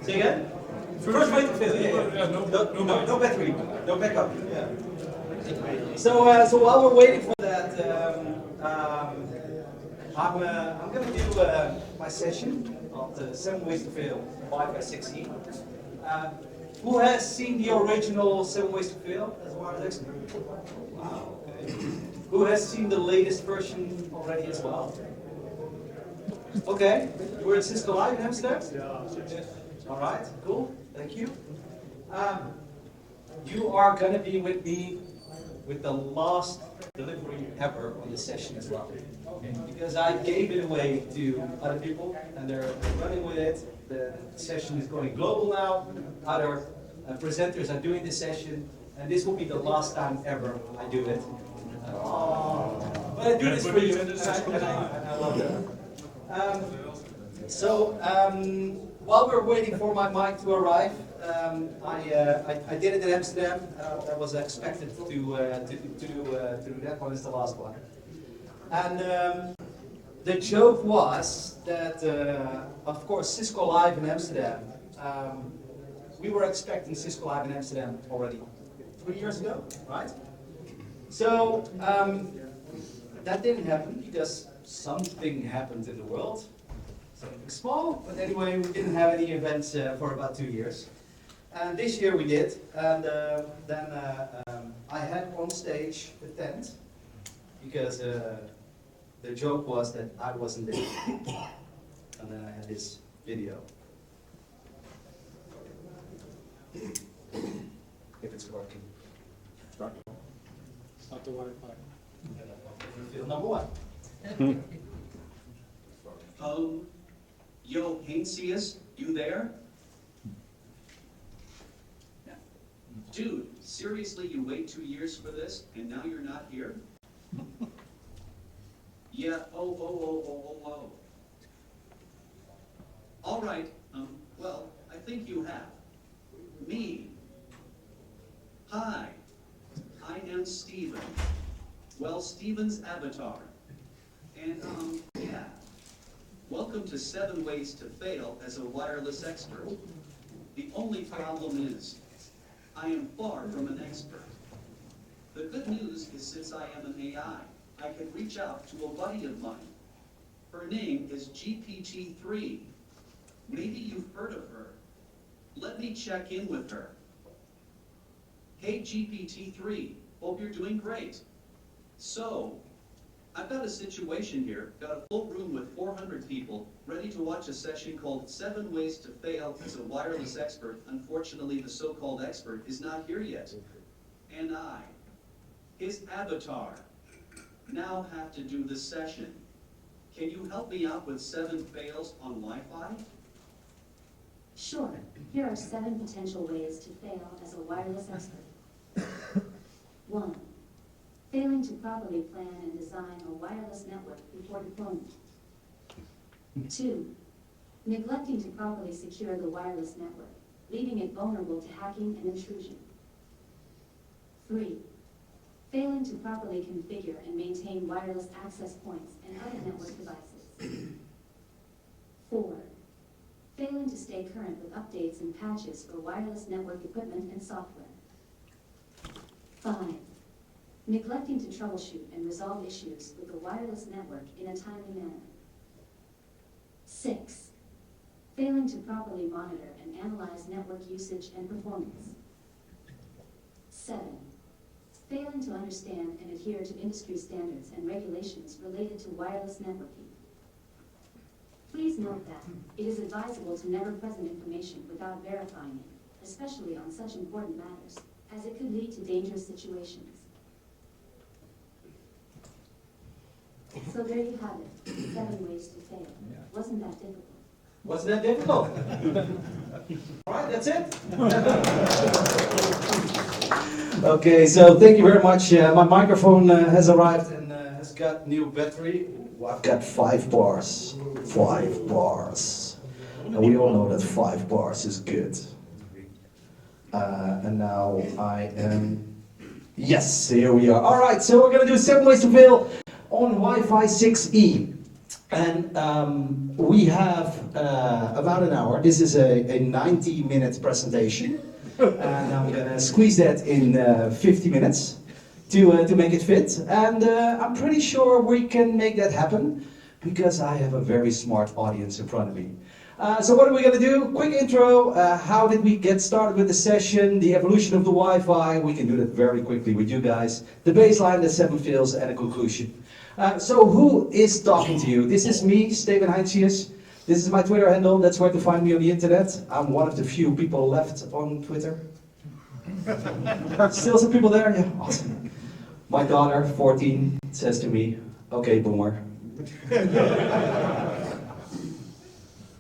Say again? First way to fail, yeah. No battery, no backup. Yeah. So while we're waiting for that, I'm going to do my session of the 7 ways to fail Wi-Fi6E. Who has seen the original 7 ways to fail as a wireless expert? Wow, okay. Who has seen the latest version already as well? Okay, you were at Cisco Live in Amsterdam? Yeah. All right, cool, thank you. You are going to be with me with the last delivery ever on the session as well. Okay. Because I gave it away to other people and they're running with it. The session is going global now. Other presenters are doing this session, and this will be the last time ever I do it. But I do this for you, and I love that. While we're waiting for my mic to arrive, I did it in Amsterdam. I was expected to do that one. Is the last one. And the joke was that, of course, Cisco Live in Amsterdam. We were expecting Cisco Live in Amsterdam already 3 years ago, right? So that didn't happen because something happened in the world. Something small, but anyway, we didn't have any events for about 2 years. And this year we did, and then I had on stage the tent, because the joke was that I wasn't there. And then I had this video. If it's working. Start the Wi-Fi. Field number 1. Yo, Heinsius, you there? Yeah. Dude, seriously, you wait 2 years for this, and now you're not here? Yeah, oh. All right, well, I think you have. Me. Hi, I am Steven. Well, Steven's avatar. And, yeah. Welcome to 7 Ways to Fail as a wireless expert. The only problem is, I am far from an expert. The good news is since I am an AI, I can reach out to a buddy of mine. Her name is GPT-3. Maybe you've heard of her. Let me check in with her. Hey GPT-3, hope you're doing great. So, I've got a situation here, got a full room with 400 people, ready to watch a session called 7 Ways to Fail as a Wireless Expert. Unfortunately, the so-called expert is not here yet. And I, his avatar, now have to do the session. Can you help me out with 7 fails on Wi-Fi? Sure. Here are 7 potential ways to fail as a wireless expert. 1. Failing to properly plan and design a wireless network before deployment. 2. Neglecting to properly secure the wireless network, leaving it vulnerable to hacking and intrusion. 3. Failing to properly configure and maintain wireless access points and other network devices. 4. Failing to stay current with updates and patches for wireless network equipment and software. 5. Neglecting to troubleshoot and resolve issues with the wireless network in a timely manner. 6. Failing to properly monitor and analyze network usage and performance. 7. Failing to understand and adhere to industry standards and regulations related to wireless networking. Please note that it is advisable to never present information without verifying it, especially on such important matters, as it could lead to dangerous situations. So there you have it, 7 ways to fail. Wasn't that difficult? Wasn't that difficult? All right, that's it. Okay, so thank you very much. My microphone has arrived and has got new battery. I've got 5 bars. 5 bars. And we all know that 5 bars is good. And now I am... Yes, here we are. All right, so we're going to do 7 ways to fail on Wi-Fi 6E. And we have about an hour. This is a 90-minute presentation. And I'm going to squeeze that in 50 minutes to make it fit. And I'm pretty sure we can make that happen because I have a very smart audience in front of me. So what are we going to do? Quick intro. How did we get started with the session? The evolution of the Wi-Fi. We can do that very quickly with you guys. The baseline, the 7 fields, and a conclusion. So who is talking to you? This is me, Steven Heinsius. This is my Twitter handle. That's where to find me on the internet. I'm one of the few people left on Twitter. Still some people there? Yeah, awesome. My daughter, 14, says to me, "Okay, boomer."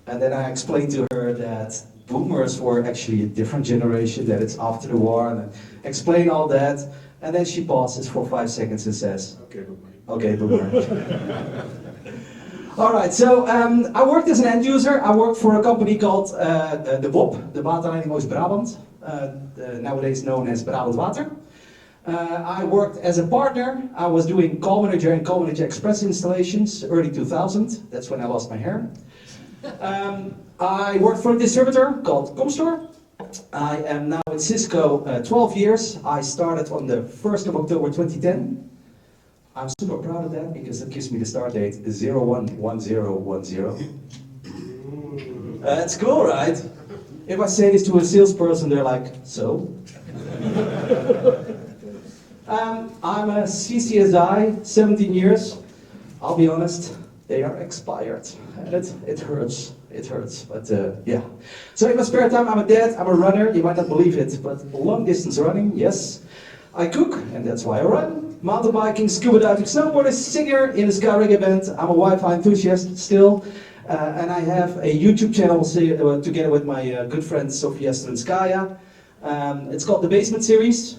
And then I explained to her that boomers were actually a different generation, that it's after the war, and I explain all that. And then she pauses for 5 seconds and says, Okay, boomer. "Okay, boomer." All right, so I worked as an end user. I worked for a company called the WOP, the Waterleiding Oost-Brabant, nowadays known as Brabant Water. I worked as a partner. I was doing Call Manager and Call Manager Express installations, early 2000. That's when I lost my hair. I worked for a distributor called Comstor. I am now at Cisco 12 years. I started on the 1st of October 2010. I'm super proud of that because it gives me the start date 011010. That's cool, right? If I say this to a salesperson, they're like, "So?" I'm a CCSI, 17 years. I'll be honest, they are expired. And it hurts. It hurts, but yeah. So in my spare time, I'm a dad, I'm a runner. You might not believe it, but long distance running, yes. I cook, and that's why I run. Mountain biking, scuba diving, snowboarding, singer in a ska reggae band. I'm a Wi-Fi enthusiast still. And I have a YouTube channel together with my good friend Sofia Stranskaya. It's called The Basement Series.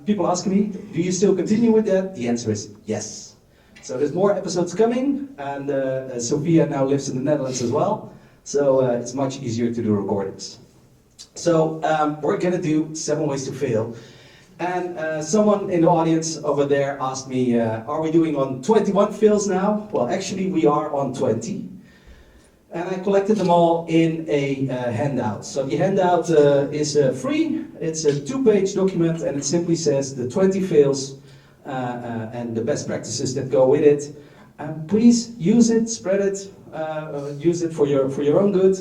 People ask me, do you still continue with that? The answer is yes. So there's more episodes coming, and Sofia now lives in the Netherlands as well. So it's much easier to do recordings. So we're gonna do 7 ways to fail. And someone in the audience over there asked me, are we doing on 21 fails now? Well, actually we are on 20. And I collected them all in a handout. So the handout is free. It's a 2-page document, and it simply says the 20 fails and the best practices that go with it. Please use it, spread it, use it for your own good.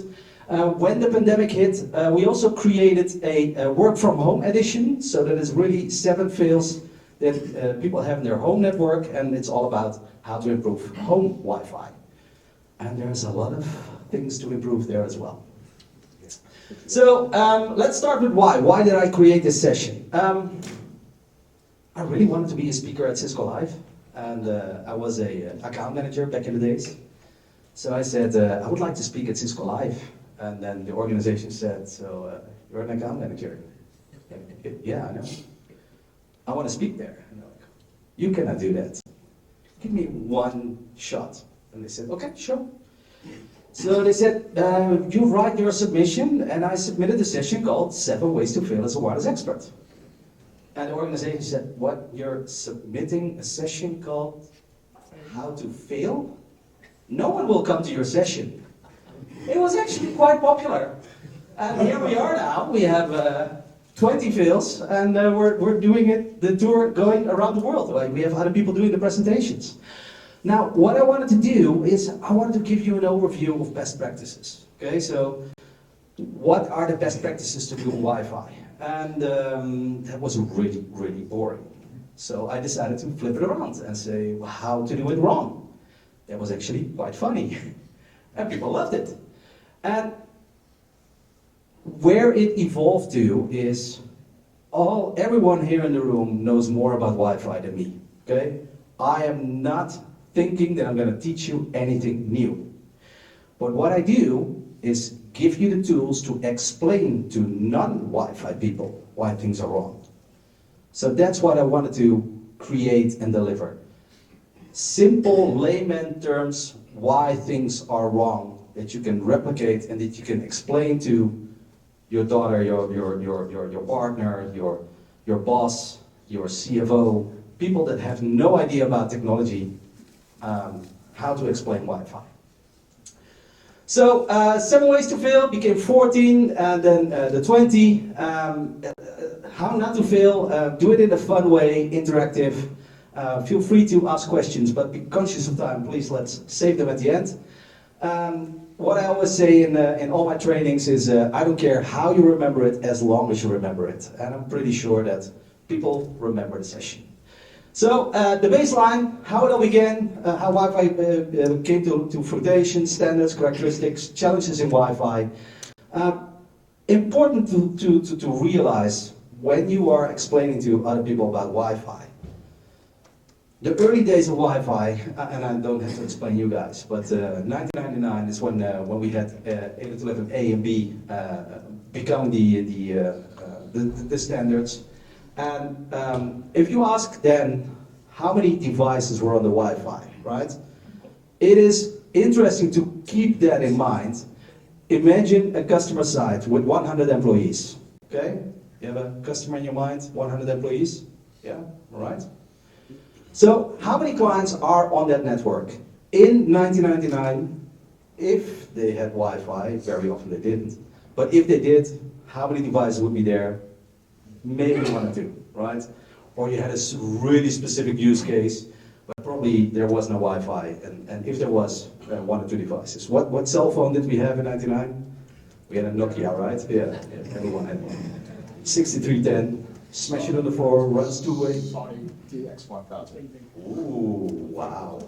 When the pandemic hit, we also created a work from home edition. So that is really 7 fails that people have in their home network, and it's all about how to improve home Wi-Fi. And there's a lot of things to improve there as well. So let's start with why. Why did I create this session? I really wanted to be a speaker at Cisco Live, and I was an account manager back in the days. So I said, I would like to speak at Cisco Live. And then the organization said, so you're an account manager. Yeah, I know. I want to speak there. And they're like, you cannot do that. Give me 1 shot. And they said, okay, sure. So they said, you write your submission, and I submitted a session called 7 Ways to Fail as a Wireless Expert. And the organization said, what, you're submitting a session called How to Fail? No one will come to your session. It was actually quite popular. And here we are now, we have 20 fails, and we're doing it, the tour going around the world. Like, we have other people doing the presentations. Now, what I wanted to do is, I wanted to give you an overview of best practices. Okay, so what are the best practices to do Wi-Fi? And that was really, really boring. So I decided to flip it around and say, well, how to do it wrong. That was actually quite funny. And people loved it. And where it evolved to is, everyone here in the room knows more about Wi-Fi than me. Okay? I am not thinking that I'm going to teach you anything new. But what I do is give you the tools to explain to non-Wi-Fi people why things are wrong. So that's what I wanted to create and deliver. Simple layman terms why things are wrong that you can replicate and that you can explain to your daughter, your partner, your boss, your CFO, people that have no idea about technology, how to explain Wi-Fi. So 7 ways to fail became 14, and then the 20. How not to fail, do it in a fun way, interactive. Feel free to ask questions, but be conscious of time. Please, let's save them at the end. What I always say in all my trainings is, I don't care how you remember it, as long as you remember it. And I'm pretty sure that people remember the session. So, the baseline, how it all began, how Wi-Fi came to fruition, standards, characteristics, challenges in Wi-Fi. Important to realize when you are explaining to other people about Wi-Fi. The early days of Wi-Fi, and I don't have to explain you guys, but 1999 is when we had 802.11a and b become the standards. And if you ask then how many devices were on the Wi-Fi, right? It is interesting to keep that in mind. Imagine a customer site with 100 employees, okay? You have a customer in your mind, 100 employees? Yeah, all right. So, how many clients are on that network? In 1999, if they had Wi-Fi, very often they didn't, but if they did, how many devices would be there? Maybe 1 or 2, right? Or you had a really specific use case, but probably there was no Wi-Fi, and if there was, 1 or 2 devices. What cell phone did we have in 99? We had a Nokia, right? Yeah, everyone had one. 6310, smash it on the floor, runs two-way. Sony TX1000. Ooh, wow.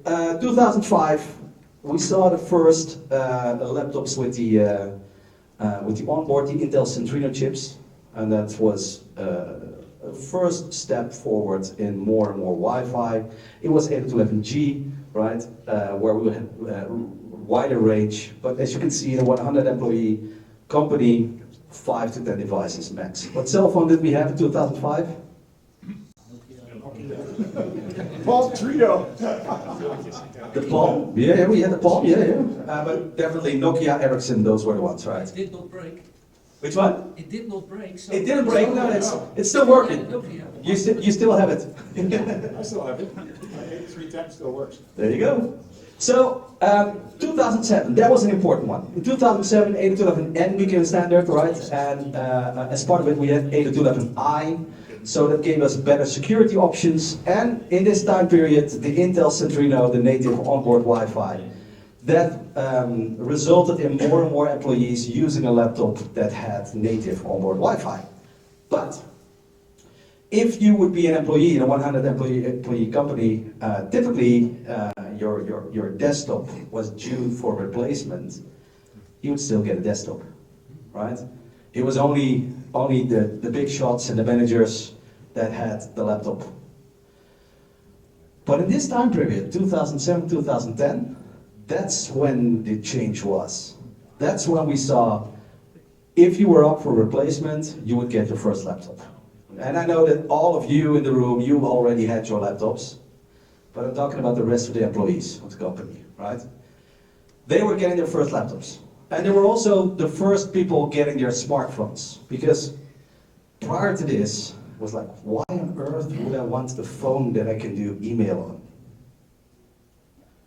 2005, we saw the first laptops with the onboard, the Intel Centrino chips, and that was a first step forward in more and more Wi-Fi. It was 802.11g, right, where we had wider range, but as you can see, in a 100 employee company, 5 to 10 devices max. What cell phone did we have in 2005? Palm Trio. The Palm? Yeah, we had the Palm, yeah. But definitely Nokia, Ericsson, those were the ones, right? It did not break. Which one? It did not break. So It didn't break, no, it's still working. Nokia. You still have it. I still have it. My 8310 still works. There you go. So, 2007, that was an important one. In 2007, 802.11n became standard, right? And as part of it, we had 802.11i. So that gave us better security options. And in this time period, the Intel Centrino, the native onboard Wi-Fi, that resulted in more and more employees using a laptop that had native onboard Wi-Fi. But if you would be an employee in a 100 employee company, typically your desktop was due for replacement, you would still get a desktop, right? It was only the big shots and the managers that had the laptop. But in this time period, 2007, 2010, that's when the change was. That's when we saw, if you were up for replacement, you would get your first laptop. And I know that all of you in the room, you already had your laptops, but I'm talking about the rest of the employees of the company, right? They were getting their first laptops. And they were also the first people getting their smartphones, because prior to this, it was like, why on earth would I want a phone that I can do email on?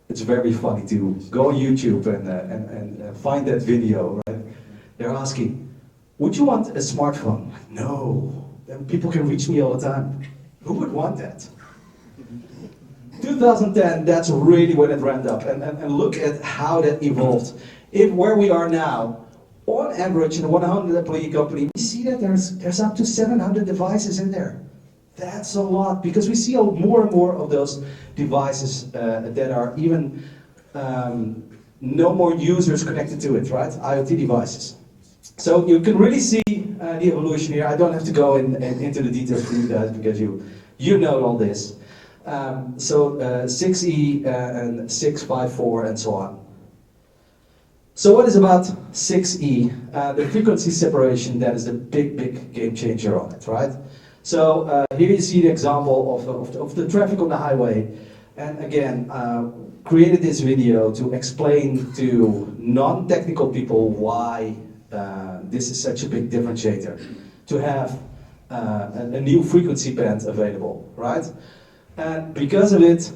It's very funny to go on YouTube and find that video, right? They're asking, would you want a smartphone? No, then people can reach me all the time. Who would want that? 2010, that's really when it ramped up, and look at how that evolved. If where we are now, on average in a 100 employee company, we see that there's up to 700 devices in there. That's a lot, because we see more and more of those devices that are even no more users connected to it, right? IoT devices. So you can really see the evolution here. I don't have to go into the details for you guys, because you know all this. 6E and 654 and so on. So what is about 6E? The frequency separation, that is the big game changer on it, right? So here you see the example of the traffic on the highway. And again, created this video to explain to non-technical people why this is such a big differentiator. To have a new frequency band available, right? And because of it,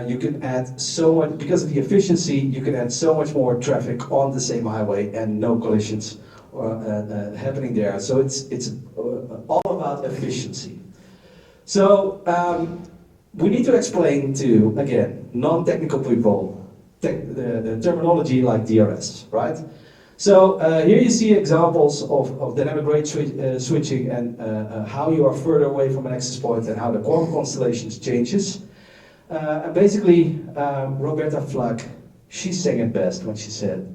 you can add so much, because of the efficiency, you can add so much more traffic on the same highway and no collisions happening there. So it's all about efficiency. So we need to explain to, again, non-technical people the terminology like DRS, right? So here you see examples of dynamic rate switching and how you are further away from an access point and how the quantum constellations changes. And basically, Roberta Flack, she sang it best when she said,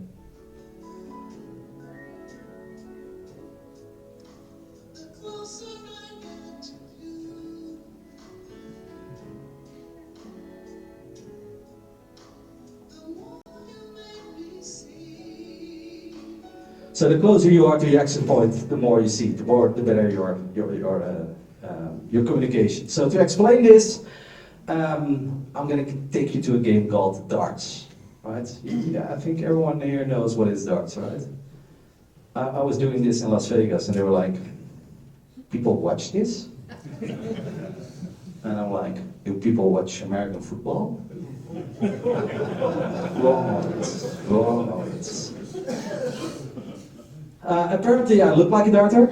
so the closer you are to the access point, the more you see, the better your communication. So to explain this, I'm going to take you to a game called darts, right? Yeah, I think everyone here knows what is darts, right? I was doing this in Las Vegas, and they were like, "People watch this?" And I'm like, "Do people watch American football?" Wrong. Apparently I look like a darter.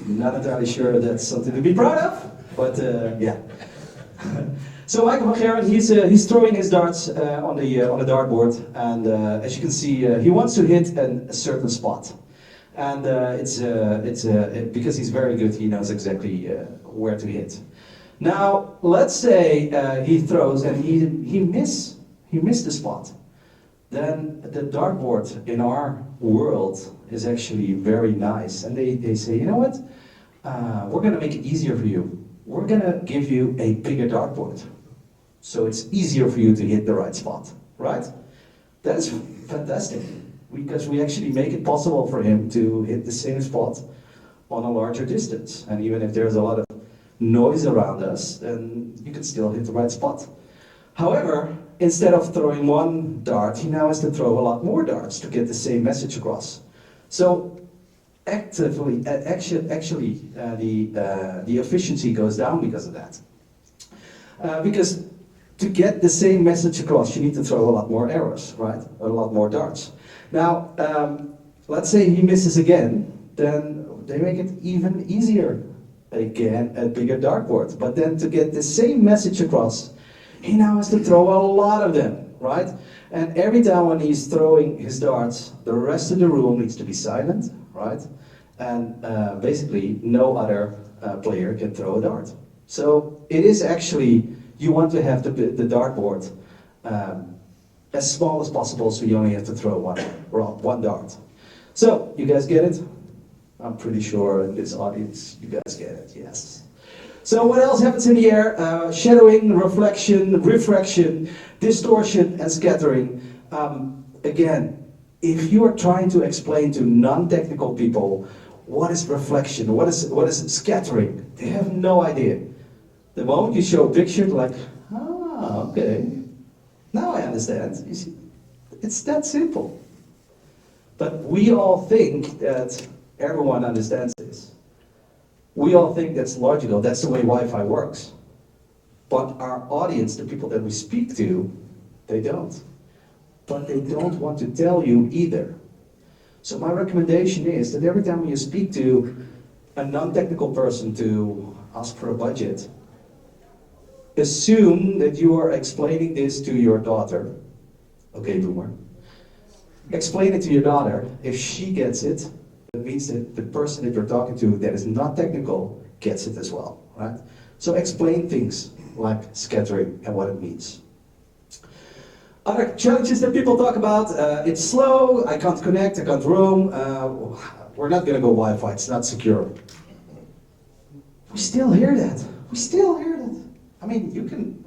Not entirely sure that's something to be proud of, but yeah. So Michael van Gerwen, he's throwing his darts on the dartboard, and as you can see, he wants to hit a certain spot. And because he's very good, he knows exactly where to hit. Now, let's say he throws and he missed the spot. Then the dartboard in our world is actually very nice. And they say, you know what? We're going to make it easier for you. We're going to give you a bigger dartboard. So it's easier for you to hit the right spot, right? That's fantastic. Because we actually make it possible for him to hit the same spot on a larger distance. And even if there's a lot of noise around us, then you can still hit the right spot. However, instead of throwing one dart, he now has to throw a lot more darts to get the same message across. So actually, the efficiency goes down because of that. Because to get the same message across, you need to throw a lot more arrows, right? A lot more darts. Now, let's say he misses again, then they make it even easier. Again, a bigger dartboard. But then to get the same message across, he now has to throw a lot of them, right? And every time when he's throwing his darts, the rest of the room needs to be silent, right? And basically, no other player can throw a dart. So it is actually, you want to have the dartboard as small as possible, so you only have to throw one dart. So, you guys get it? I'm pretty sure in this audience, you guys get it, yes. So what else happens in the air? Shadowing, reflection, refraction, distortion, and scattering. Again, if you are trying to explain to non-technical people what is reflection, what is scattering, they have no idea. The moment you show a picture, like, ah, okay, now I understand. You see, it's that simple. But we all think that everyone understands this. We all think that's logical, that's the way Wi-Fi works. But our audience, the people that we speak to, they don't. But they don't want to tell you either. So my recommendation is that every time you speak to a non-technical person to ask for a budget, assume that you are explaining this to your daughter. Okay, boomer. Explain it to your daughter. If she gets it, it means that the person that you're talking to that is not technical gets it as well, right? So explain things like scattering and what it means. Other challenges that people talk about, it's slow, I can't connect, I can't roam, we're not going to go Wi-Fi, it's not secure. We still hear that. We still hear that. I mean, you can,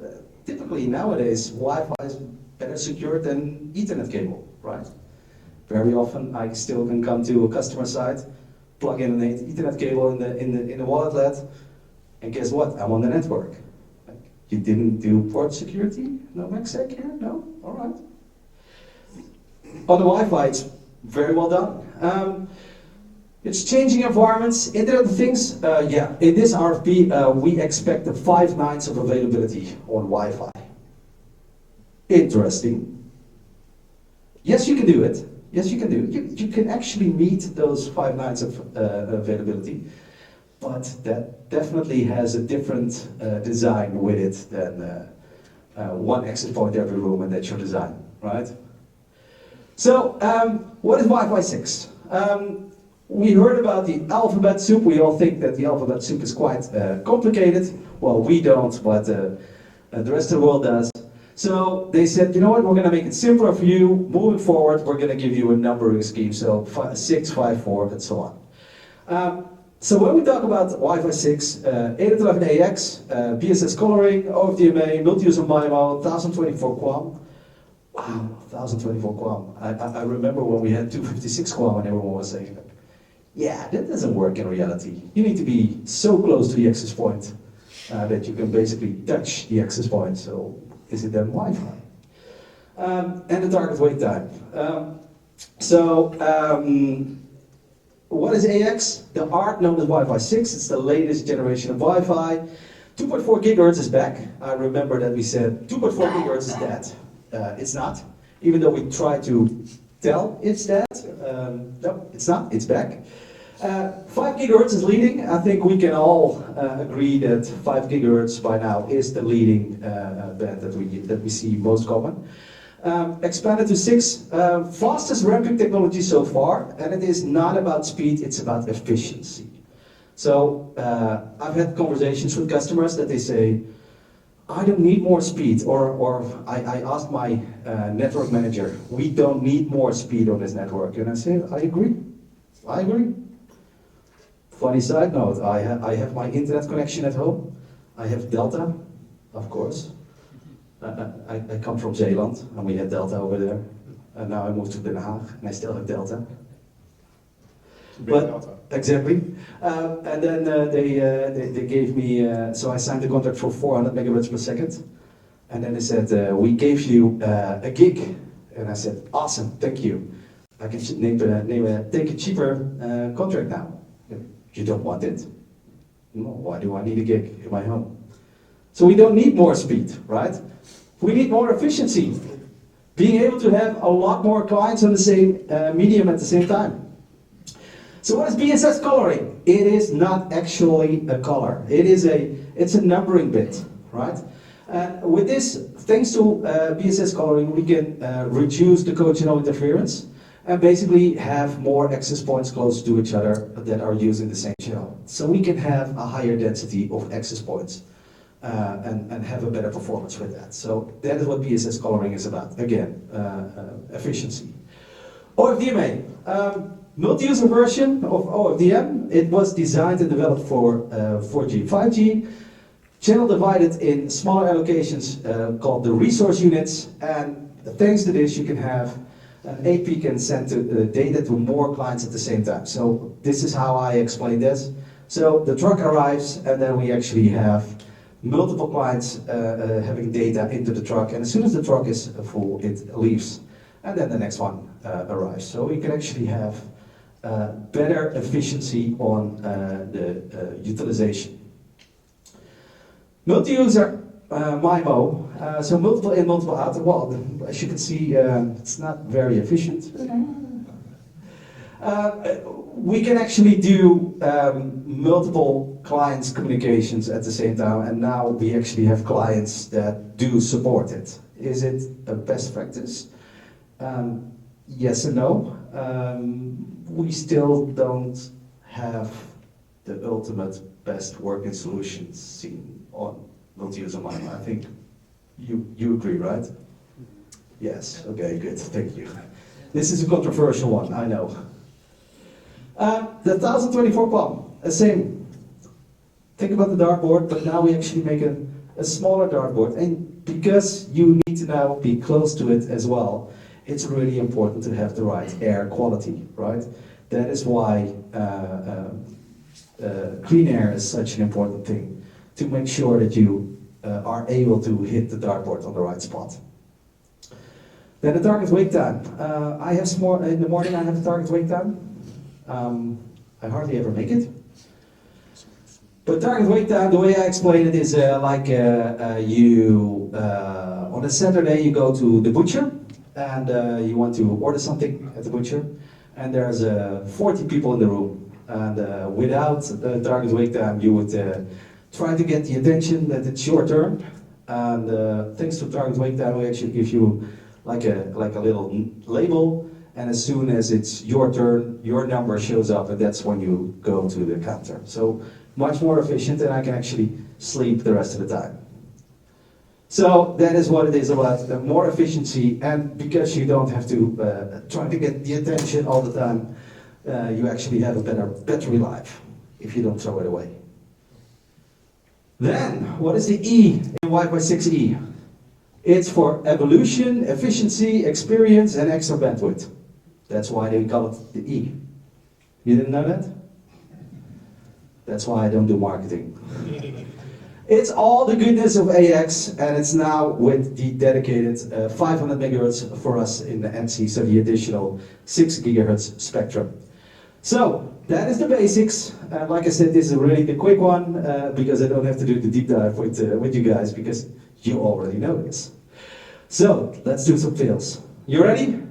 typically nowadays, Wi-Fi is better secured than Ethernet cable, right? Very often, I still can come to a customer site, plug in an Ethernet cable in the wall outlet, and guess what? I'm on the network. Like, you didn't do port security? No MACsec here? No? All right. On the Wi-Fi, it's very well done. It's changing environments, Internet of Things. Yeah, in this RFP, we expect the 5 nines of availability on Wi-Fi. Interesting. Yes, you can do it. Yes, you can do it. You can actually meet those 5 nines of availability, but that definitely has a different design with it than one access point every room, and that's your design, right? So, what is Wi-Fi 6? We heard about the alphabet soup. We all think that the alphabet soup is quite complicated. Well, we don't, but the rest of the world does. So they said, you know what, we're going to make it simpler for you. Moving forward, we're going to give you a numbering scheme. So 6, 5, 4, and so on. So when we talk about Wi-Fi 6, 802.11ax, BSS coloring, OFDMA, multi-user MIMO, 1024 QAM. Wow, 1024 QAM. I remember when we had 256 QAM and everyone was saying, yeah, that doesn't work in reality. You need to be so close to the access point that you can basically touch the access point. So is it then Wi-Fi? And the target wait time. What is AX? The art known as Wi-Fi 6. It's the latest generation of Wi-Fi. 2.4 gigahertz is back. I remember that we said 2.4 gigahertz is dead. It's not. Even though we try to tell it's dead. No, it's not. It's back. 5 gigahertz is leading. I think we can all agree that 5 gigahertz by now is the leading band that we see most common. Expanded to 6, fastest ramping technology so far, and it is not about speed, it's about efficiency. So I've had conversations with customers that they say, I don't need more speed, or I asked my network manager, we don't need more speed on this network, and I say, I agree. Funny side note, I have my internet connection at home, I have Delta, of course. I come from Zeeland, and we had Delta over there. And now I moved to Den Haag, and I still have Delta. Delta. Exactly. And then they gave me, so I signed the contract for 400 megabits per second. And then they said, we gave you a gig. And I said, awesome, thank you. I can take a cheaper contract now. You don't want it? No, why do I need a gig in my home? So we don't need more speed, right? We need more efficiency. Being able to have a lot more clients on the same medium at the same time. So what is BSS coloring? It is not actually a color. It's a numbering bit, right? With this, thanks to BSS coloring, we can reduce the code-channel interference and basically have more access points close to each other that are using the same channel. So we can have a higher density of access points. And have a better performance with that. So that is what BSS coloring is about. Again, efficiency. OFDMA, multi-user version of OFDM. It was designed and developed for 4G, 5G. Channel divided in smaller allocations called the resource units. And thanks to this, you can have an AP can send data to more clients at the same time. So this is how I explain this. So the truck arrives, and then we actually have multiple clients having data into the truck, and as soon as the truck is full, it leaves, and then the next one arrives. So we can actually have better efficiency on the utilization. Multi-user MIMO, so multiple in, multiple out. Well, as you can see, it's not very efficient. We can actually do multiple clients communications at the same time, and now we actually have clients that do support it. Is it a best practice? Yes and no. We still don't have the ultimate best working solutions seen on multi-user MIMO. I think you agree, right? Yes, okay, good, thank you. This is a controversial one, I know. The 1024 QAM, same. Think about the dartboard, but now we actually make a smaller dartboard. And because you need to now be close to it as well, it's really important to have the right air quality, right? That is why clean air is such an important thing, to make sure that you are able to hit the dartboard on the right spot. Then the target wake time. In the morning I have the target wake time. I hardly ever make it. But target wait time, the way I explain it is on a Saturday you go to the butcher and you want to order something at the butcher, and there's 40 people in the room, and without target wait time you would try to get the attention that it's your turn, and thanks to target wait time we actually give you like a little label, and as soon as it's your turn your number shows up, and that's when you go to the counter. So much more efficient, and I can actually sleep the rest of the time. So that is what it is about, more efficiency, and because you don't have to try to get the attention all the time, you actually have a better battery life if you don't throw it away. Then, what is the E in Wi-Fi6E? It's for evolution, efficiency, experience, and extra bandwidth. That's why they call it the E. You didn't know that? That's why I don't do marketing. It's all the goodness of AX, and it's now with the dedicated 500 megahertz for us in the NC, so the additional 6 gigahertz spectrum. So that is the basics. Like I said, this is really the quick one because I don't have to do the deep dive with you guys because you already know this. So let's do some fails. You ready?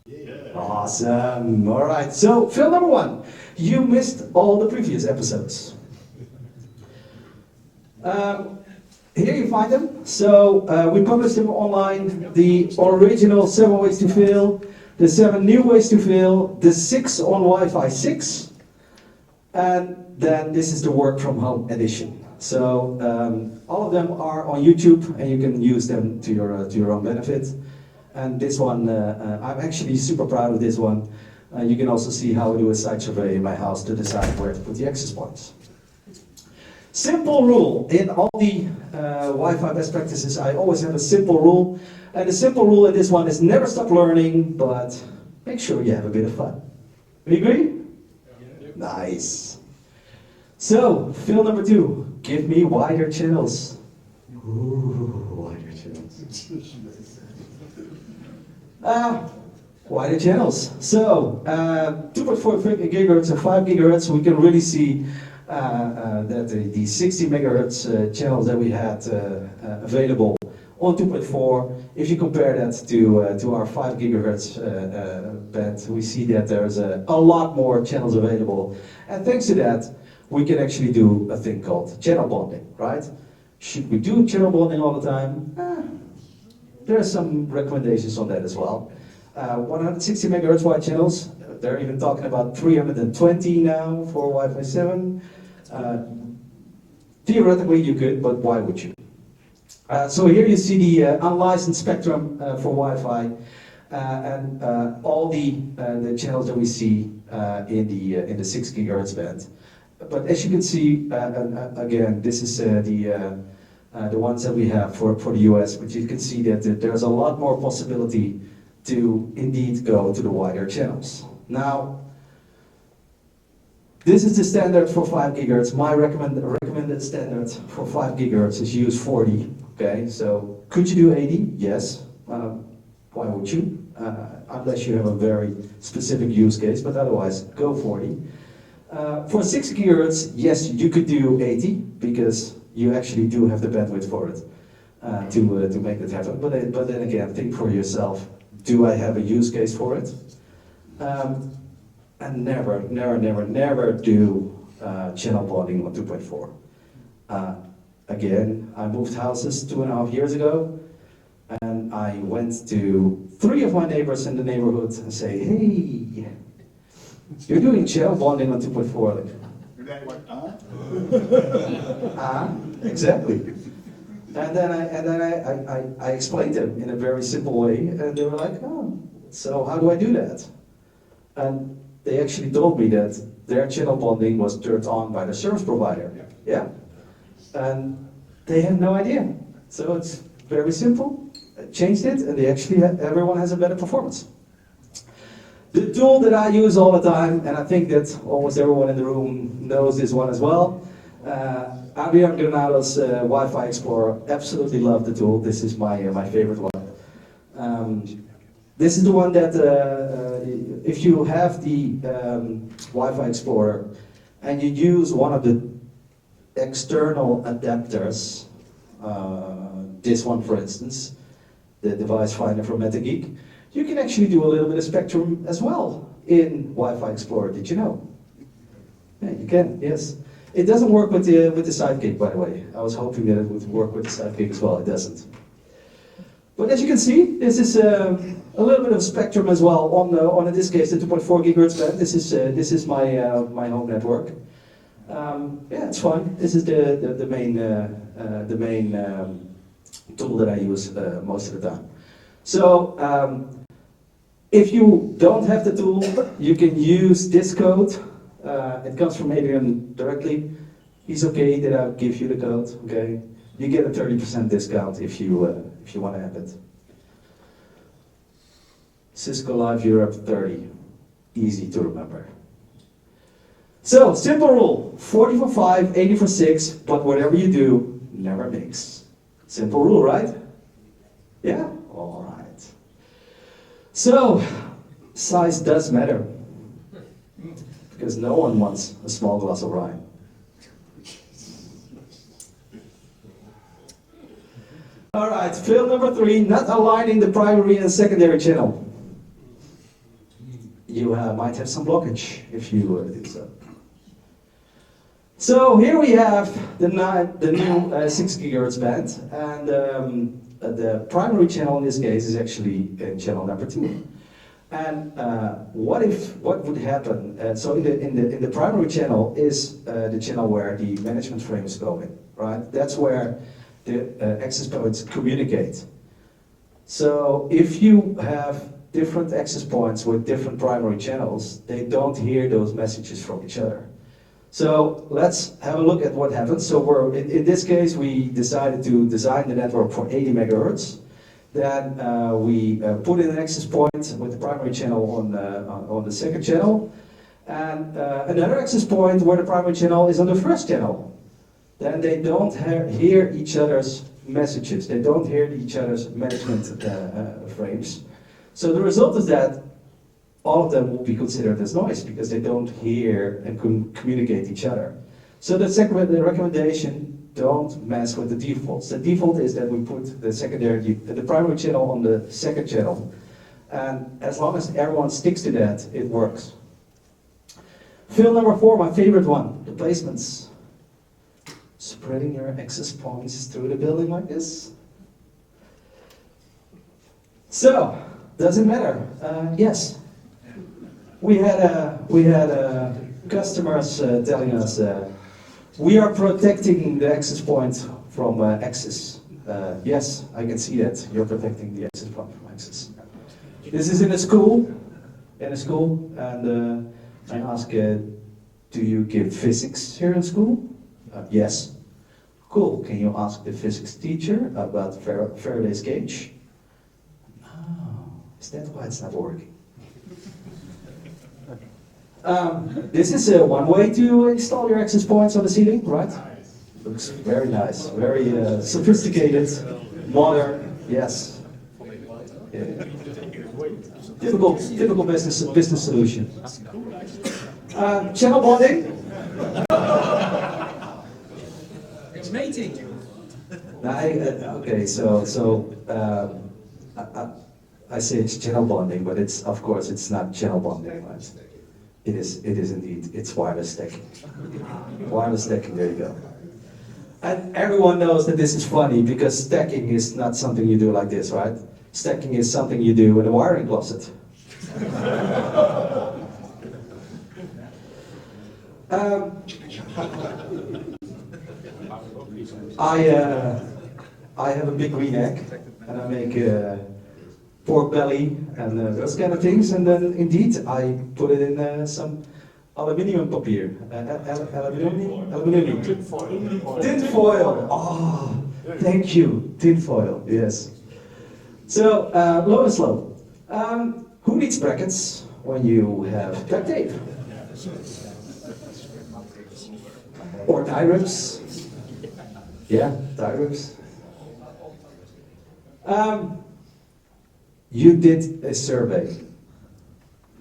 Yeah. Awesome. All right. So fail number 1. You missed all the previous episodes. Here you find them. So we published them online. The original 7 ways to fail, the 7 new ways to fail, the 6 on Wi-Fi 6, and then this is the work from home edition. So all of them are on YouTube, and you can use them to your own benefit. And this one, I'm actually super proud of this one. You can also see how I do a site survey in my house to decide where to put the access points. Simple rule. In all the Wi-Fi best practices, I always have a simple rule. And the simple rule in this one is never stop learning, but make sure you have a bit of fun. We agree? Yeah. Nice. So, fail number 2. Give me wider channels. Ooh, wider channels. Wider channels. So, 2.4 gigahertz and 5 gigahertz, we can really see that the 60 megahertz channels that we had available on 2.4, if you compare that to our 5 gigahertz band, we see that there's a lot more channels available. And thanks to that, we can actually do a thing called channel bonding, right? Should we do channel bonding all the time? There are some recommendations on that as well. 160 megahertz wide channels, they're even talking about 320 now for Wi-Fi 7. Theoretically you could, but why would you? So here you see the unlicensed spectrum for Wi-Fi and all the channels that we see in the 6 gigahertz band. But as you can see, again, this is the ones that we have for the US, but you can see that there's a lot more possibility to indeed go to the wider channels. Now, this is the standard for 5 gigahertz. My recommended standard for 5 gigahertz is use 40. Okay, so could you do 80? Yes. Why would you? Unless you have a very specific use case, but otherwise go 40. For 6 gigahertz, yes, you could do 80 because you actually do have the bandwidth for it to make that happen. But then again, think for yourself, do I have a use case for it? And never do channel bonding on 2.4. Again, I moved houses 2.5 years ago, and I went to 3 of my neighbors in the neighborhood and say, hey, you're doing channel bonding on 2.4. And then what? Exactly. And then I explained them in a very simple way, and they were like, oh, so how do I do that? And they actually told me that their channel bonding was turned on by the service provider. Yeah. And they had no idea. So it's very simple. I changed it, and everyone has a better performance. The tool that I use all the time, and I think that almost everyone in the room knows this one as well, Adrian Granado's Wi-Fi Explorer. Absolutely love the tool. This is my favorite one. This is the one that if you have the Wi-Fi Explorer, and you use one of the external adapters, this one for instance, the device finder from MetaGeek, you can actually do a little bit of spectrum as well in Wi-Fi Explorer. Did you know? Yeah, you can, yes. It doesn't work with the Sidekick, by the way. I was hoping that it would work with the Sidekick as well. It doesn't. But as you can see, this is a little bit of spectrum as well on in this case the 2.4 gigahertz band. This is my my home network. Yeah, it's fine. This is the main tool that I use most of the time. So if you don't have the tool, you can use this code. It comes from Adrian directly. He's okay that I'll give you the code. Okay, you get a 30% discount if you want to have it. Cisco Live Europe 30, easy to remember. So simple rule: 40 for 5, 80 for 6. But whatever you do, never mix. Simple rule, right? Yeah. All right. So size does matter. Because no one wants a small glass of wine. All right, fail number 3, not aligning the primary and secondary channel. You might have some blockage if you did so. So here we have the new 6 gigahertz band, and the primary channel in this case is actually in channel number 2. And what would happen? So in the primary channel is the channel where the management frame is going, right? That's where the access points communicate. So if you have different access points with different primary channels, they don't hear those messages from each other. So let's have a look at what happens. So in this case, we decided to design the network for 80 megahertz. Then we put in an access point with the primary channel on the second channel, and another access point where the primary channel is on the first channel. Then they don't hear each other's messages. They don't hear each other's management frames. So the result is that all of them will be considered as noise because they don't hear and communicate each other. So the recommendation: don't mess with the defaults. The default is that we put the primary channel on the second channel. And as long as everyone sticks to that, it works. Fail number 4, my favorite one, the placements. Spreading your access points through the building like this. So, does it matter? Yes. We had customers telling us, we are protecting the access point from access. Yes, I can see that. You're protecting the access point from access. This is in a school, and I ask, do you give physics here in school? Yes. Cool. Can you ask the physics teacher about Faraday's cage? Oh, is that why it's not working? This is one way to install your access points on the ceiling, right? Looks very nice, very sophisticated, modern. Yes. Yeah. Typical business solution. Channel bonding. It's mating. Okay, so I say it's channel bonding, but of course it's not channel bonding, right? It is indeed. It's wireless stacking. Wireless stacking. There you go. And everyone knows that this is funny because stacking is not something you do like this, right? Stacking is something you do in a wiring closet. I have a big green egg, and I make pork belly and those kind of things, and then indeed I put it in some aluminium papier. Aluminium. Tin foil. Tin foil. Oh, thank you. Tin foil. Yes. So low and slow. Who needs brackets when you have duct tape? Or tie rips? Yeah, tie rips. You did a survey.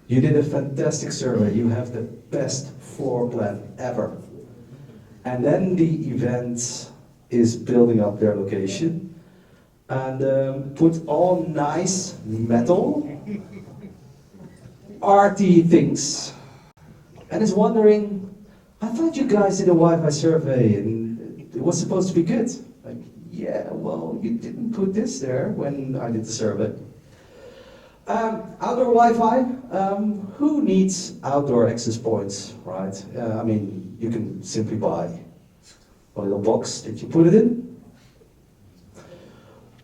You did a fantastic survey. You have the best floor plan ever. And then the event is building up their location and put all nice metal arty things. And is wondering, I thought you guys did a Wi-Fi survey and it was supposed to be good. Like, yeah, well, you didn't put this there when I did the survey. Outdoor Wi-Fi, who needs outdoor access points, right? I mean, you can simply buy a little box that you put it in,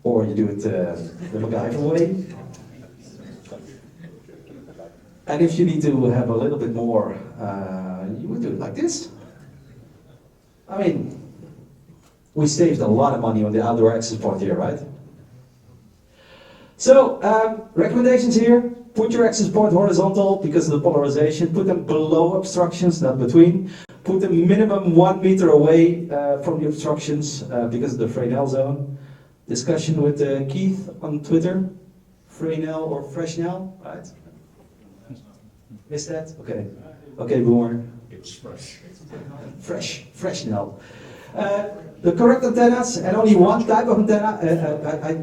or you do it the MacGyver way. And if you need to have a little bit more, you would do it like this. I mean, we saved a lot of money on the outdoor access point here, right? So, recommendations here, put your access point horizontal because of the polarization, put them below obstructions, not between. Put them minimum 1 meter away from the obstructions because of the Fresnel zone. Discussion with Keith on Twitter, Fresnel or Fresnel, right? Missed that? Okay. Okay, Boomer. It's fresh. Fresnel. The correct antennas, and only one type of antenna.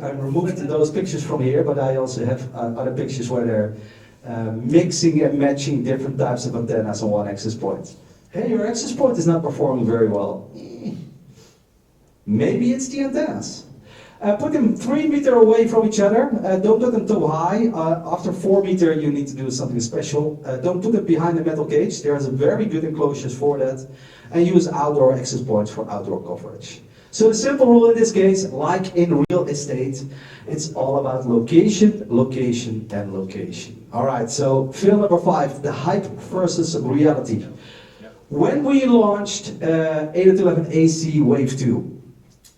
I removed those pictures from here, but I also have other pictures where they're mixing and matching different types of antennas on one access point. Hey, your access point is not performing very well. Maybe it's the antennas. Put them 3 meters away from each other. Don't put them too high. After 4 meters, you need to do something special. Don't put it behind the metal cage. There's a very good enclosures for that. And use outdoor access points for outdoor coverage. So the simple rule in this case, like in real estate, it's all about location, location, and location. All right, so fail number 5, the hype versus reality. When we launched 802.11 AC Wave 2,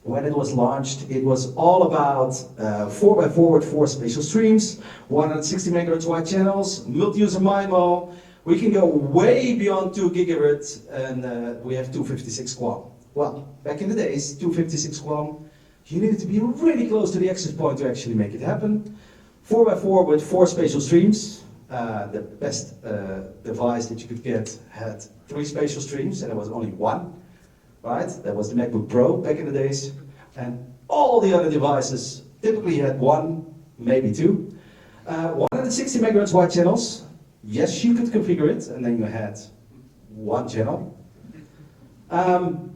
when it was launched, it was all about 4x4 with 4 spatial streams, 160 megahertz wide channels, multi-user MIMO. We can go way beyond 2 gigabits, and we have 256 QAM. Well, back in the days, 256 QAM, you needed to be really close to the access point to actually make it happen. 4x4 with 4 spatial streams. The best device that you could get had 3 spatial streams, and there was only 1. Right? That was the MacBook Pro back in the days. And all the other devices typically had 1, maybe 2. 160 megahertz wide channels. Yes, you could configure it, and then you had 1 channel.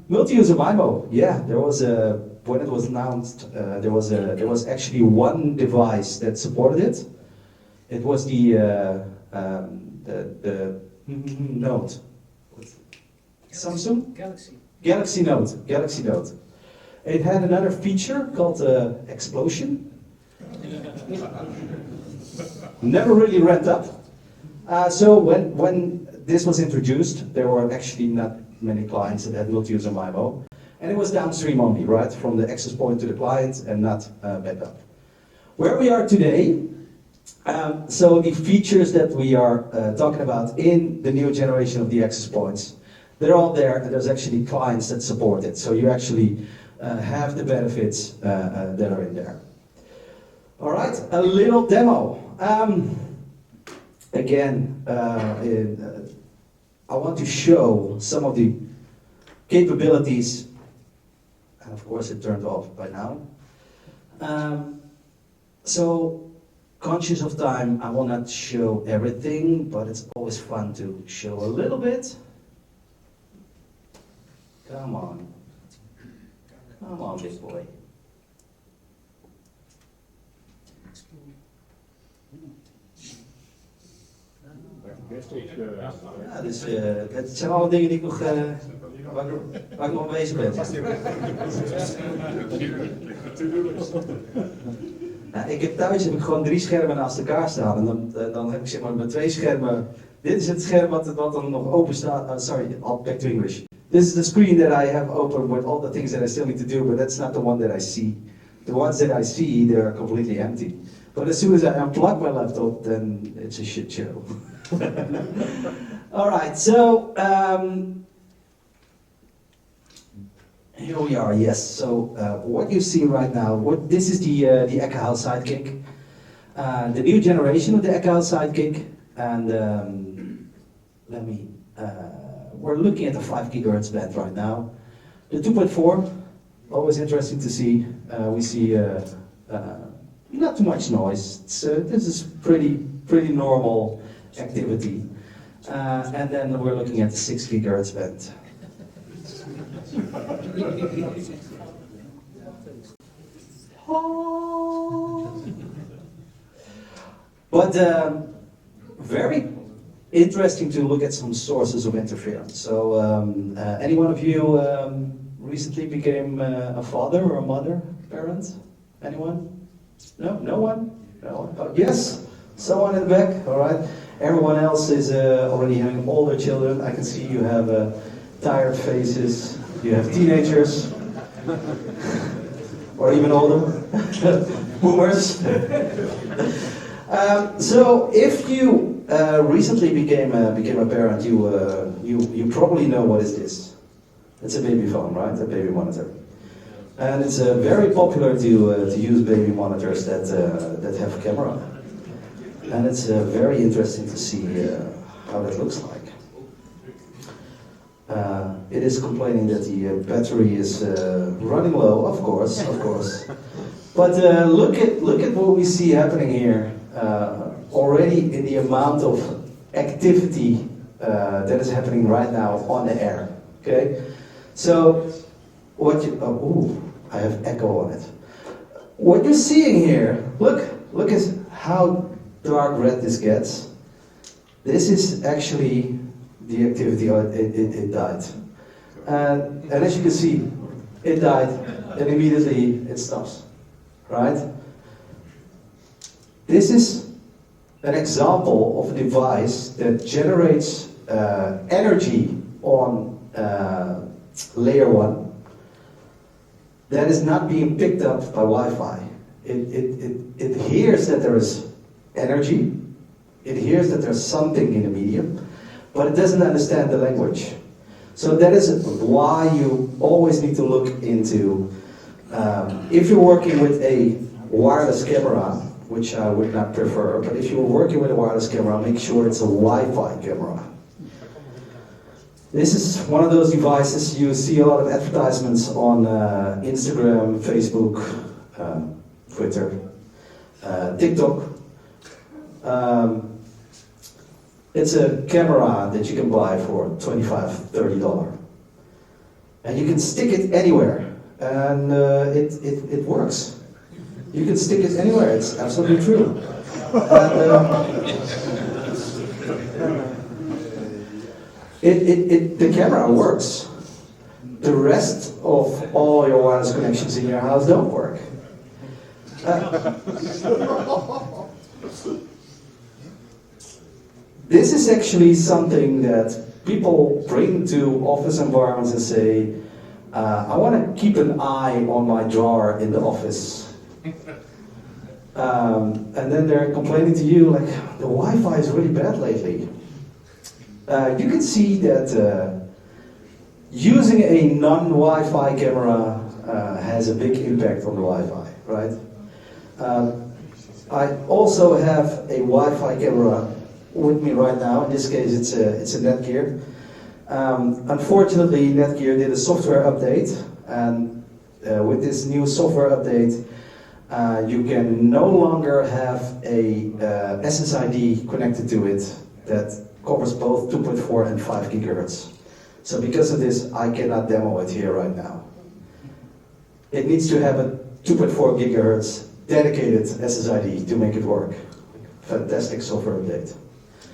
Multi-user MIMO. Yeah, there was a, when it was announced, there was actually 1 device that supported it. It was the Note. Samsung? Galaxy Note. It had another feature called explosion. Never really ramped up. So when this was introduced, there were actually not many clients that had multi-user MIMO. And it was downstream only, right? From the access point to the client and not backup. Where we are today, so the features that we are talking about in the new generation of the access points, they're all there, and there's actually clients that support it. So you actually have the benefits that are in there. All right, a little demo. Again, I want to show some of the capabilities, and of course it turned off by now. So, conscious of time, I will not show everything, but it's always fun to show a little bit. Come on, big boy. Ja, dus het zijn allemaal dingen die ik nog, waar ik nog mee bezig ben. Nou, thuis heb ik gewoon 3 schermen naast elkaar staan en dan heb ik zeg maar met 2 schermen. Dit is het scherm wat dan nog open staat. Sorry, back to English. This is the screen that I have open with all the things that I still need to do, but that's not the one that I see. The ones that I see, they're completely empty. But as soon as I unplug my laptop, then it's a shit show. All right, so here we are. Yes. So what you see right now, this is the Echo House Sidekick, the new generation of the Echo House Sidekick. And we're looking at the 5 gigahertz band right now. The 2.4, always interesting to see. We see not too much noise. This is pretty normal activity. And then we're looking at the 6 gigahertz band. But very interesting to look at some sources of interference. So, any one of you recently became a father or a mother, parent? Anyone? No? No one? No one? Oh, yes? Someone in the back? All right. Everyone else is already having older children. I can see you have tired faces. You have teenagers. Or even older. Boomers. So if you recently became a parent, you probably know what is this. It's a baby phone, right? A baby monitor. And it's very popular to use baby monitors that have a camera. And it's very interesting to see how that looks like. It is complaining that the battery is running low, of course. But look at what we see happening here already in the amount of activity that is happening right now on the air. Okay, so what you I have echo on it. What you're seeing here, look at how dark red this gets. This is actually the activity. It died, and as you can see, it died, and immediately it stops. Right? This is an example of a device that generates energy on layer 1 that is not being picked up by Wi-Fi. It hears that there is energy, it hears that there's something in the medium, but it doesn't understand the language. So that is why you always need to look into, if you're working with a wireless camera, which I would not prefer, but if you're working with a wireless camera, make sure it's a Wi-Fi camera. This is one of those devices you see a lot of advertisements on Instagram, Facebook, Twitter, TikTok. It's a camera that you can buy for $25, $30. And you can stick it anywhere, and it works. You can stick it anywhere, it's absolutely true. And, the camera works. The rest of all your wireless connections in your house don't work. This is actually something that people bring to office environments and say, I want to keep an eye on my drawer in the office. And then they're complaining to you, like, the Wi-Fi is really bad lately. You can see that using a non-Wi-Fi camera has a big impact on the Wi-Fi, right? I also have a Wi-Fi camera with me right now. In this case, it's a Netgear. Unfortunately, Netgear did a software update, and with this new software update, you can no longer have a SSID connected to it that covers both 2.4 and 5 gigahertz. So because of this, I cannot demo it here right now. It needs to have a 2.4 gigahertz dedicated SSID to make it work. Fantastic software update.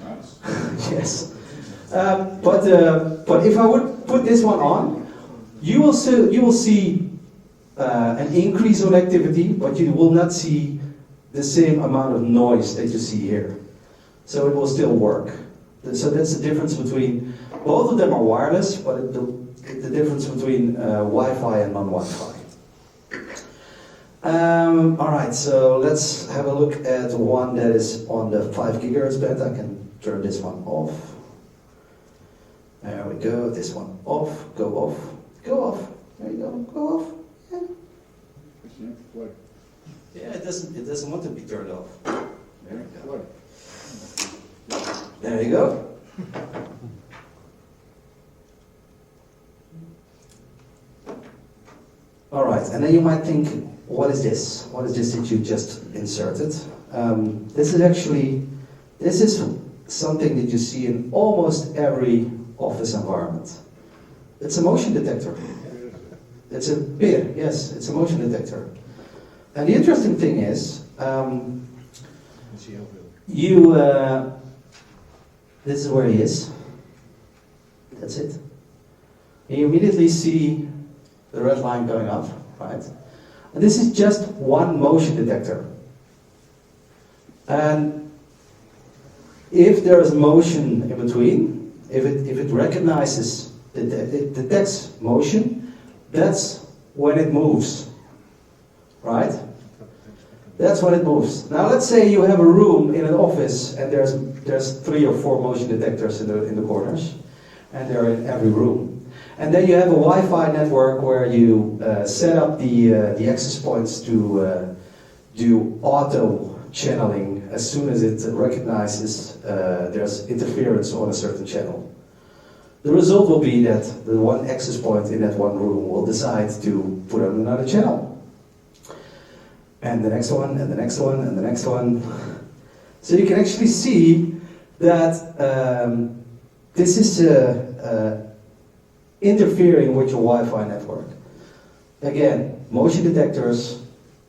Nice. Yes. But if I would put this one on, you will see an increase of activity, but you will not see the same amount of noise that you see here. So it will still work. So that's the difference between, both of them are wireless, but the difference between Wi-Fi and non-Wi-Fi. Alright, so let's have a look at one that is on the 5 gigahertz band. I can turn this one off. There we go, this one off, go off, go off. There you go, go off. Yeah, yeah, it doesn't want to be turned off. There we go. There you go. All right, and then you might think, what is this? What is this that you just inserted? This is something that you see in almost every office environment. It's a motion detector. It's a PIR, yes, it's a motion detector. And the interesting thing is, this is where he is. That's it. And you immediately see the red line going up, right? And this is just one motion detector. And if there is motion in between, if it recognizes, it detects motion, that's when it moves, right? That's when it moves. Now let's say you have a room in an office and there's 3 or 4 motion detectors in the corners, and they're in every room. And then you have a Wi-Fi network where you set up the access points to do auto channeling as soon as it recognizes there's interference on a certain channel. The result will be that the one access point in that one room will decide to put on another channel. And the next one, and the next one, and the next one. So you can actually see that this is interfering with your Wi-Fi network. Again, motion detectors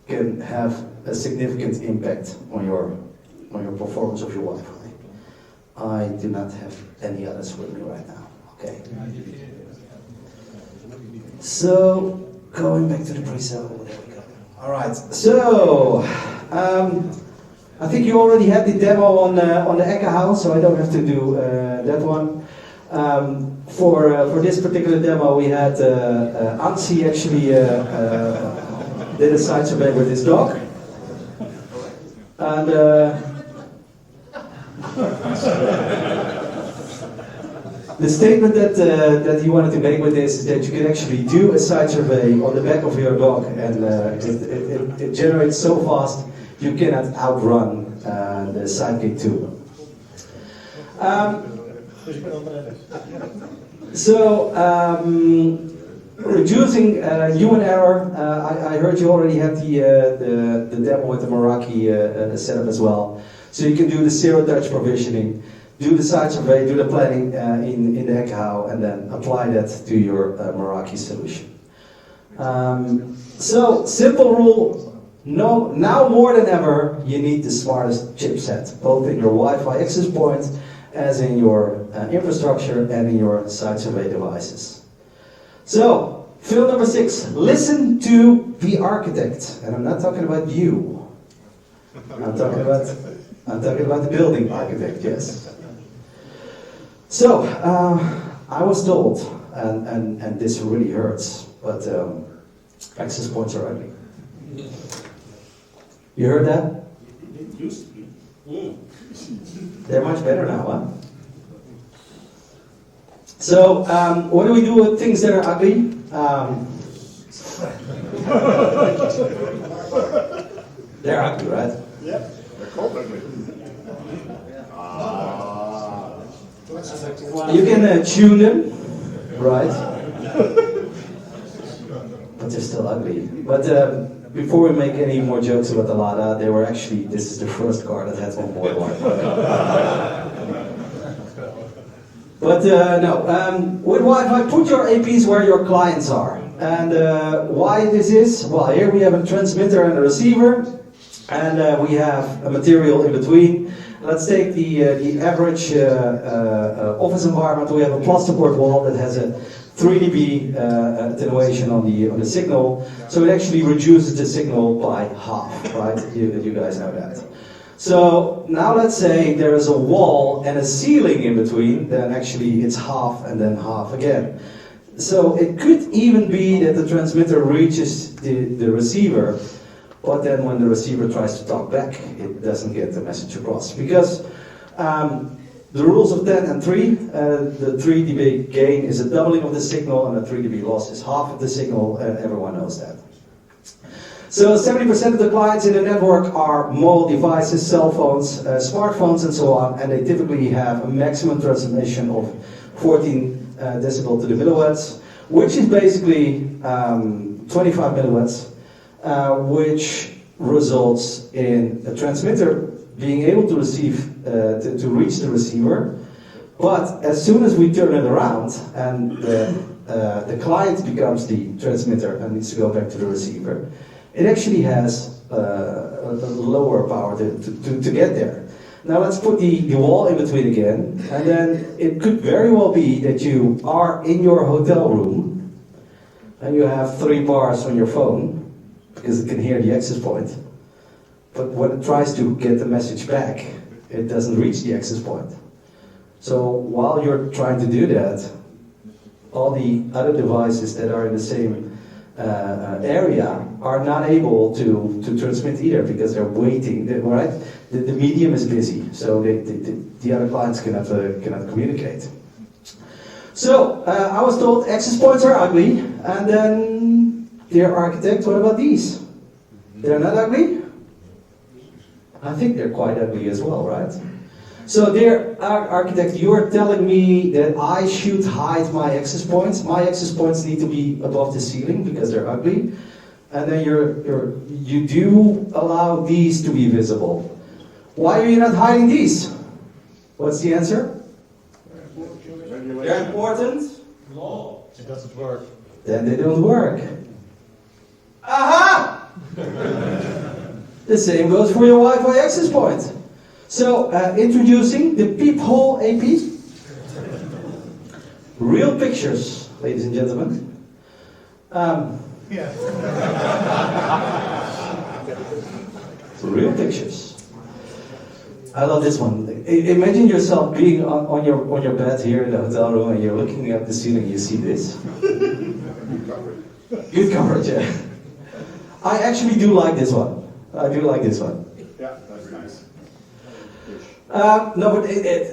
can have a significant impact on your performance of your Wi-Fi. I do not have any others with me right now. Okay. So going back to the pre-sale. There we go. All right. So I think you already had the demo on the Ecke House, so I don't have to do that one. For this particular demo, we had Ansi actually did a site survey with his dog, and the statement that he wanted to make with this is that you can actually do a site survey on the back of your dog, and it generates so fast you cannot outrun the Sidekick 2. Reducing human error. I heard you already had the demo with the Meraki setup as well. So you can do the zero-touch provisioning, do the site survey, do the planning in the Ekahau, and then apply that to your Meraki solution. So simple rule. No, now more than ever, you need the smartest chipset, both in your Wi-Fi access point, as in your infrastructure and in your site survey devices. So, fill number 6, listen to the architect. And I'm not talking about you. I'm talking about the building architect, yes. So, I was told, and this really hurts, but access points are ugly. You heard that? It used to be. They're much better now, huh? So, what do we do with things that are ugly? They're ugly, right? Yeah, they're called ugly. You can tune them, right? But they're still ugly. But before we make any more jokes about the Lada, they were actually, this is the first car that has onboard Wi-Fi. But no, with Wi-Fi, put your APs where your clients are. And why this is? Well, here we have a transmitter and a receiver, and we have a material in between. Let's take the average office environment. We have a plasterboard wall that has a 3 dB attenuation on the signal, so it actually reduces the signal by half, right? You guys know that. So now let's say there is a wall and a ceiling in between, then actually it's half and then half again. So it could even be that the transmitter reaches the receiver, but then when the receiver tries to talk back, it doesn't get the message across. Because the rules of 10 and 3, the 3 dB gain is a doubling of the signal, and the 3 dB loss is half of the signal, everyone knows that. So 70% of the clients in the network are mobile devices, cell phones, smartphones, and so on, and they typically have a maximum transmission of 14 decibel to the milliwatts, which is basically 25 milliwatts, which results in a transmitter being able to receive, to reach the receiver. But as soon as we turn it around and the client becomes the transmitter and needs to go back to the receiver, it actually has a lower power to get there. Now let's put the wall in between again, and then it could very well be that you are in your hotel room and you have 3 bars on your phone because it can hear the access point. But when it tries to get the message back, it doesn't reach the access point. So while you're trying to do that, all the other devices that are in the same area are not able to transmit either because they're waiting, right? The medium is busy, so the other clients cannot communicate. So I was told access points are ugly, and then, dear architect, what about these? They're not ugly? I think they're quite ugly as well, right? So, dear architect, you are telling me that I should hide my access points. My access points need to be above the ceiling because they're ugly, and then you do allow these to be visible. Why are you not hiding these? What's the answer? They're important. No, it doesn't work. Then they don't work. Aha! The same goes for your Wi-Fi access point. So, introducing the Peephole AP. Real pictures, ladies and gentlemen. Real pictures. I love this one. Imagine yourself being on your bed here in the hotel room and you're looking at the ceiling, you see this. Good coverage, yeah. I actually do like this one. I do like this one. Yeah, that's nice. No, but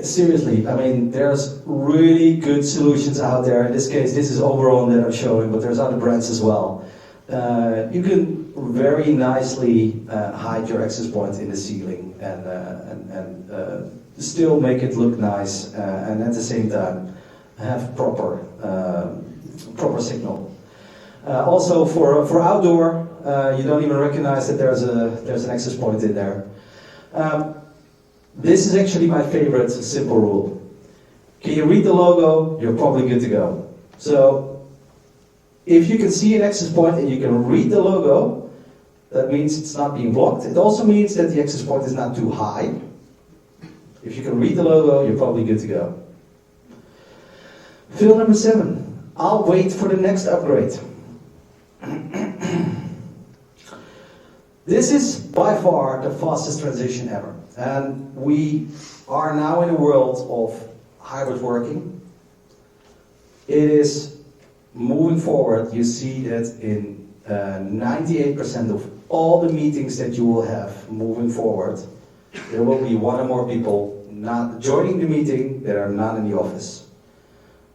seriously, I mean, there's really good solutions out there. In this case, this is Oberon that I'm showing, but there's other brands as well. You can very nicely hide your access point in the ceiling and still make it look nice, and at the same time have proper signal. Also, for outdoor, you don't even recognize that there's an access point in there. This is actually my favorite simple rule. Can you read the logo? You're probably good to go. So, if you can see an access point and you can read the logo, that means it's not being blocked. It also means that the access point is not too high. If you can read the logo, you're probably good to go. Fill number 7. I'll wait for the next upgrade. This is by far the fastest transition ever. And we are now in a world of hybrid working. It is moving forward. You see that in 98% of all the meetings that you will have moving forward, there will be one or more people not joining the meeting that are not in the office.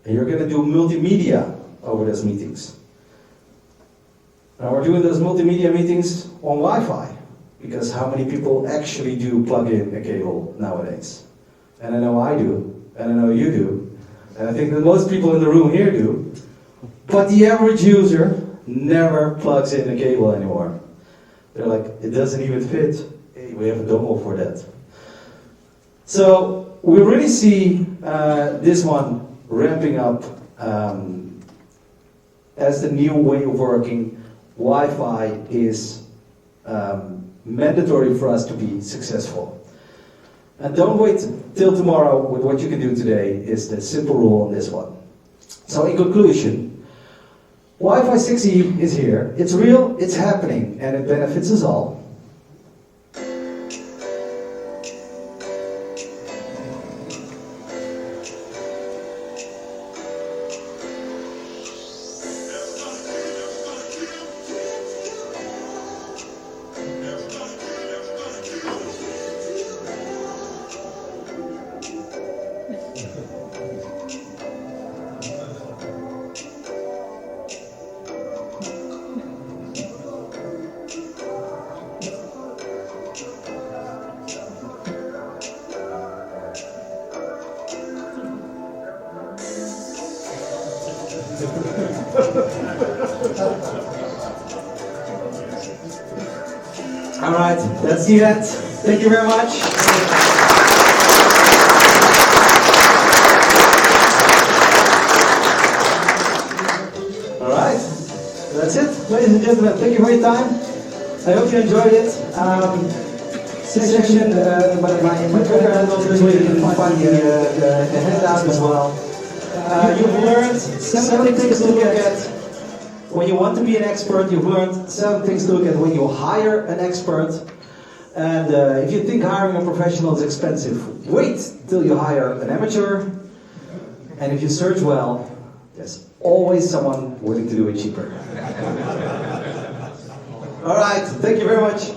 And you're going to do multimedia over those meetings. Now we're doing those multimedia meetings on Wi-Fi, because how many people actually do plug in a cable nowadays? And I know I do, and I know you do, and I think that most people in the room here do, but the average user never plugs in a cable anymore. They're like, it doesn't even fit. Hey, we have a dongle for that. So we really see this one ramping up as the new way of working. Wi-Fi is mandatory for us to be successful. And don't wait till tomorrow with what you can do today, is the simple rule on this one. So in conclusion, Wi-Fi6E is here, it's real, it's happening, and it benefits us all. All right, that's the end. Thank you very much. All right, that's it, ladies and gentlemen. Thank you for your time. I hope you enjoyed it. This section, my Twitter handle is where you can find the handout as well. You've learned 7 things to look at when you want to be an expert. You've learned 7 things to look at when you hire an expert. And if you think hiring a professional is expensive, wait till you hire an amateur. And if you search well, there's always someone willing to do it cheaper. All right, thank you very much.